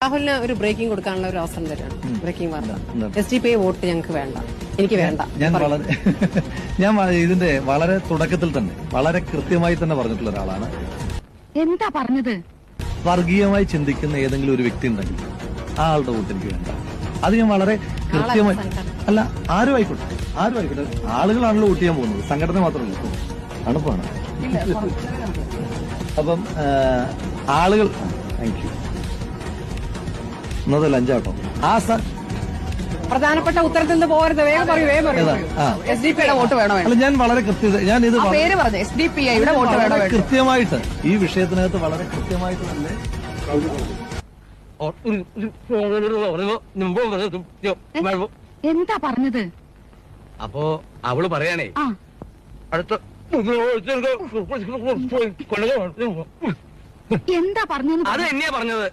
രാഹുലിന് ഒരു ബ്രേക്കിംഗ് കൊടുക്കാനുള്ള ഒരു അവസരം തരാണ്. ബ്രേക്കിംഗ് വാർത്ത. SDP വോട്ട് ഞങ്ങൾക്ക് വേണ്ട, എനിക്ക് വേണ്ട. ഞാൻ ഇതിന്റെ വളരെ തുടക്കത്തിൽ തന്നെ വളരെ കൃത്യമായി തന്നെ പറഞ്ഞിട്ടുള്ള ഒരാളാണ്. എന്താ പറഞ്ഞത്? വർഗീയമായി ചിന്തിക്കുന്ന ഏതെങ്കിലും ഒരു വ്യക്തി ഉണ്ടെങ്കിൽ ആ ആളുടെ വോട്ട് എനിക്ക് വേണ്ട. അത് ഞാൻ വളരെ കൃത്യമായി, അല്ല ആരും ആയിക്കോട്ടെ, ആളുകളാണല്ലോ വോട്ട് ചെയ്യാൻ പോകുന്നത്, സംഘടന മാത്രമല്ല. തണുപ്പാണ്. അപ്പം ആളുകൾ താങ്ക് യു. ഇന്നത്തെ ലഞ്ചാട്ടോ. പ്രധാനപ്പെട്ട ഉത്തരത്തിൽ നിന്ന് പോകരുത്. വേഗം പറയൂ. SDP-യുടെ വോട്ട് വേണോ? അല്ല, ഞാൻ വളരെ ഞാൻ ഇത് പേര് പറഞ്ഞു. SDP-യുടെ വോട്ട് വേണോ? കൃത്യമായിട്ട് ഈ വിഷയത്തിനകത്ത് വളരെ കൃത്യമായിട്ട് തന്നെ എന്താ പറഞ്ഞത്? അപ്പോ അവള് പറയാണേ അടുത്ത എന്താ പറഞ്ഞത്? അത് തന്നെയാ പറഞ്ഞത്.